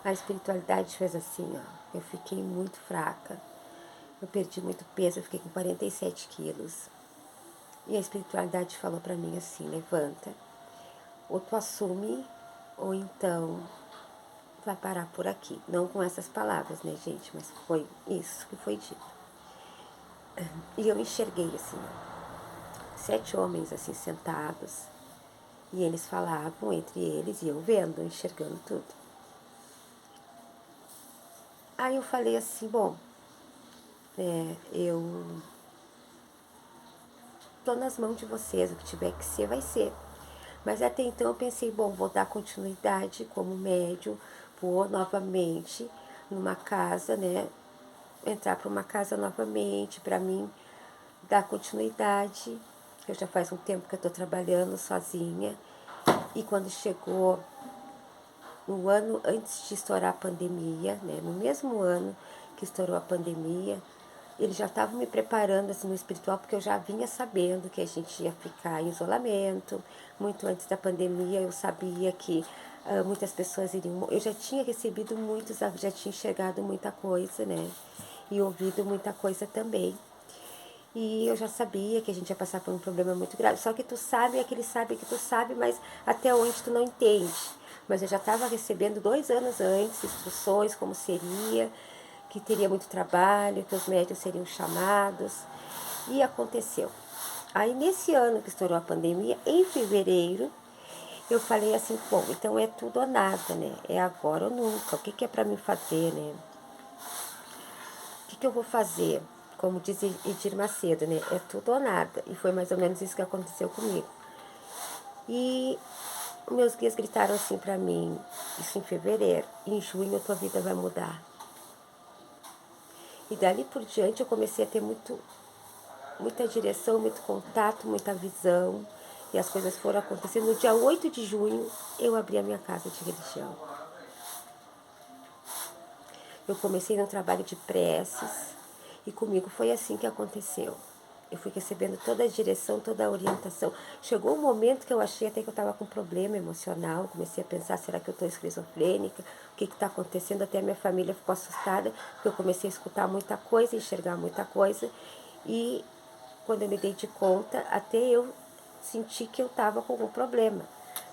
A espiritualidade fez assim, ó. Eu fiquei muito fraca. Eu perdi muito peso, eu fiquei com 47 quilos. E a espiritualidade falou pra mim assim, levanta. Ou tu assume, ou então vai parar por aqui. Não com essas palavras, né, gente? Mas foi isso que foi dito. E eu enxerguei assim, ó, 7 homens assim sentados. E eles falavam entre eles e eu vendo, enxergando tudo. Aí eu falei assim, bom, eu tô nas mãos de vocês, o que tiver que ser, vai ser. Mas até então eu pensei, bom, vou dar continuidade como médium, vou novamente numa casa, né? Entrar para uma casa novamente, para mim dar continuidade. Eu já faz um tempo que eu estou trabalhando sozinha. E quando chegou no ano antes de estourar a pandemia, né? No mesmo ano que estourou a pandemia, eles já estavam me preparando assim, no espiritual, porque eu já vinha sabendo que a gente ia ficar em isolamento. Muito antes da pandemia, eu sabia que muitas pessoas iriam. Eu já tinha recebido muitos, já tinha enxergado muita coisa, né? E ouvido muita coisa também. E eu já sabia que a gente ia passar por um problema muito grave. Só que tu sabe, aquele sabe que tu sabe, mas até onde tu não entende. Mas eu já estava recebendo 2 anos antes instruções como seria, que teria muito trabalho, que os médicos seriam chamados. E aconteceu. Aí nesse ano que estourou a pandemia, em fevereiro, eu falei assim, bom, então é tudo ou nada, né? É agora ou nunca. O que, que é para mim fazer, né? O que, que eu vou fazer? Como diz Edir Macedo, né? É tudo ou nada. E foi mais ou menos isso que aconteceu comigo. E meus guias gritaram assim para mim, isso em fevereiro, em junho a tua vida vai mudar. E dali por diante eu comecei a ter muita direção, muito contato, muita visão. E as coisas foram acontecendo. No dia 8 de junho, eu abri a minha casa de religião. Eu comecei no trabalho de preces e comigo foi assim que aconteceu. Eu fui recebendo toda a direção, toda a orientação. Chegou um momento que eu achei até que eu estava com problema emocional. Comecei a pensar, será que eu estou esquizofrênica? O que está acontecendo? Até a minha família ficou assustada, porque eu comecei a escutar muita coisa, enxergar muita coisa. E quando eu me dei de conta, até eu senti que eu estava com algum problema.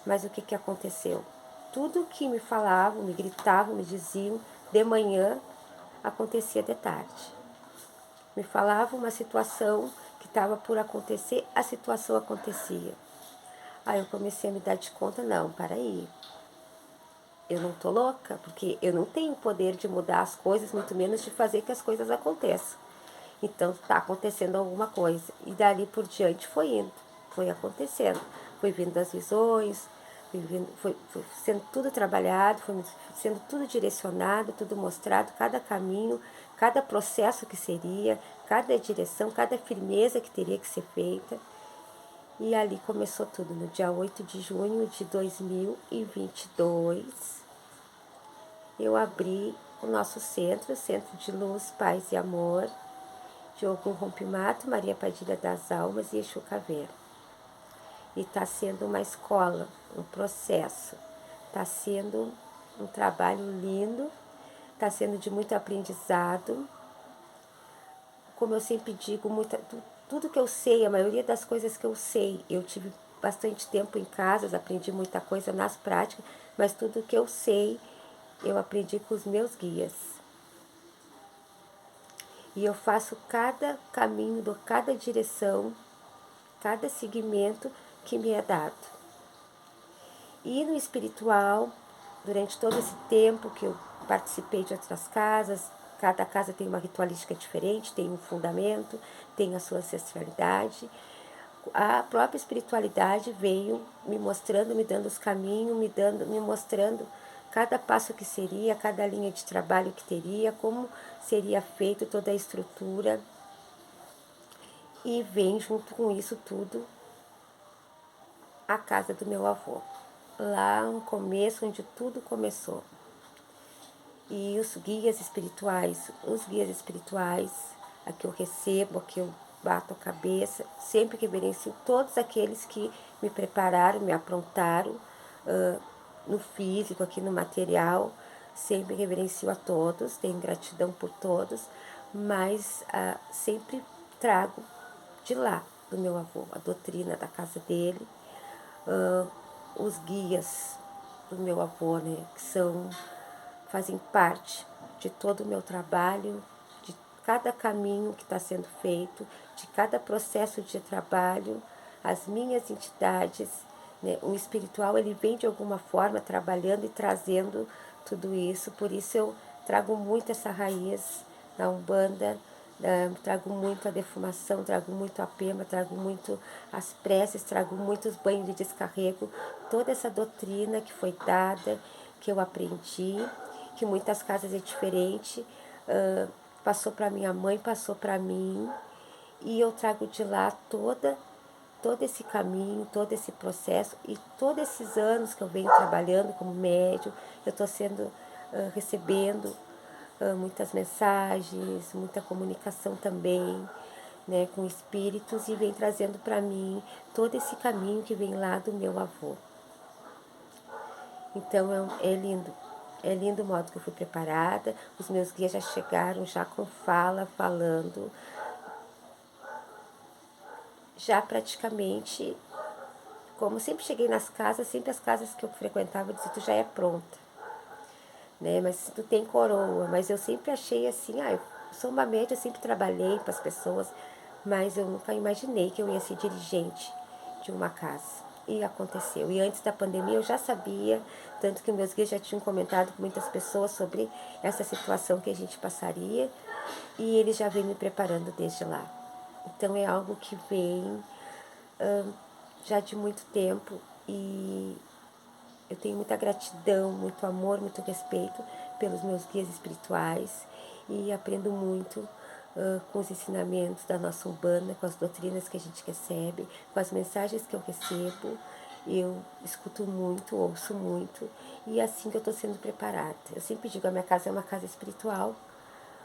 Mas o que, que aconteceu? Tudo que me falavam, me gritavam, me diziam, de manhã, acontecia de tarde. Me falavam uma situação que estava por acontecer, a situação acontecia. Aí eu comecei a me dar de conta, não, para aí. Eu não tô louca, porque eu não tenho o poder de mudar as coisas, muito menos de fazer que as coisas aconteçam. Então está acontecendo alguma coisa. E dali por diante foi indo, foi acontecendo. Foi vindo as visões, foi sendo tudo trabalhado, foi sendo tudo direcionado, tudo mostrado, cada caminho, cada processo que seria, cada direção, cada firmeza que teria que ser feita. E ali começou tudo, no dia 8 de junho de 2022, eu abri o nosso centro, Centro de Luz, Paz e Amor, de Ogum Rompimato, Maria Padilha das Almas e Exu Caveira. E está sendo uma escola, um processo. Está sendo um trabalho lindo, está sendo de muito aprendizado. Como eu sempre digo, tudo que eu sei, a maioria das coisas que eu sei, eu tive bastante tempo em casa, aprendi muita coisa nas práticas, mas tudo que eu sei, eu aprendi com os meus guias. E eu faço cada caminho, dou cada direção, cada segmento que me é dado. E no espiritual, durante todo esse tempo que eu participei de outras casas, cada casa tem uma ritualística diferente, tem um fundamento, tem a sua ancestralidade. A própria espiritualidade veio me mostrando, me dando os caminhos, me mostrando cada passo que seria, cada linha de trabalho que teria, como seria feito toda a estrutura. E vem junto com isso tudo a casa do meu avô. Lá no começo, onde tudo começou. E os guias espirituais, a que eu recebo, a que eu bato a cabeça, sempre reverencio todos aqueles que me prepararam, me aprontaram no físico, aqui no material, sempre reverencio a todos, tenho gratidão por todos, mas sempre trago de lá do meu avô, a doutrina da casa dele, os guias do meu avô, né, que fazem parte de todo o meu trabalho, de cada caminho que está sendo feito, de cada processo de trabalho, as minhas entidades, né, o espiritual ele vem de alguma forma trabalhando e trazendo tudo isso, por isso eu trago muito essa raiz da Umbanda, trago muito a defumação, trago muito a pema, trago muito as preces, trago muitos banhos de descarrego, toda essa doutrina que foi dada, que eu aprendi, que muitas casas é diferente, passou para minha mãe, passou para mim, e eu trago de lá todo esse caminho, todo esse processo e todos esses anos que eu venho trabalhando como médium, eu estou recebendo muitas mensagens, muita comunicação também, né, com espíritos e vem trazendo para mim todo esse caminho que vem lá do meu avô. Então é lindo. É lindo o modo que eu fui preparada. Os meus guias já chegaram, já com fala, falando. Já praticamente, como sempre cheguei nas casas, sempre as casas que eu frequentava, eu dizia, tu já é pronta. Né? Mas tu tem coroa. Mas eu sempre achei assim, eu sou uma média, eu sempre trabalhei para as pessoas, mas eu nunca imaginei que eu ia ser dirigente de uma casa. E aconteceu. E antes da pandemia eu já sabia, tanto que meus guias já tinham comentado com muitas pessoas sobre essa situação que a gente passaria, e eles já vêm me preparando desde lá. Então é algo que vem já de muito tempo e eu tenho muita gratidão, muito amor, muito respeito pelos meus guias espirituais e aprendo muito com os ensinamentos da nossa Umbanda, com as doutrinas que a gente recebe, com as mensagens que eu recebo. Eu escuto muito, ouço muito e é assim que eu estou sendo preparada. Eu sempre digo, a minha casa é uma casa espiritual,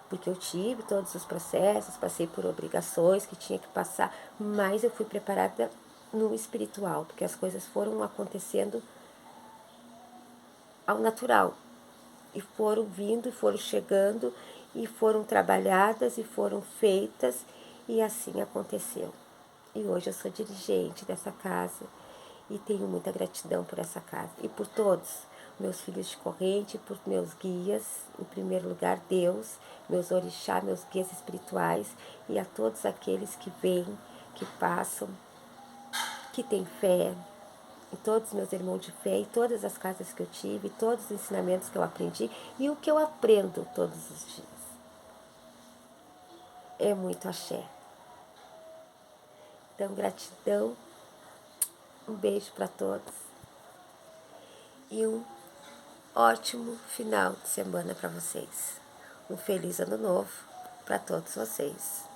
porque eu tive todos os processos, passei por obrigações que tinha que passar, mas eu fui preparada no espiritual, porque as coisas foram acontecendo ao natural. E foram vindo, foram chegando, e foram trabalhadas, e foram feitas, e assim aconteceu. E hoje eu sou dirigente dessa casa, e tenho muita gratidão por essa casa. E por todos, meus filhos de corrente, por meus guias, em primeiro lugar Deus, meus orixás, meus guias espirituais, e a todos aqueles que vêm, que passam, que têm fé, e todos os meus irmãos de fé, e todas as casas que eu tive, todos os ensinamentos que eu aprendi e o que eu aprendo todos os dias. É muito axé. Então, gratidão, um beijo para todos e um ótimo final de semana para vocês. Um feliz ano novo para todos vocês.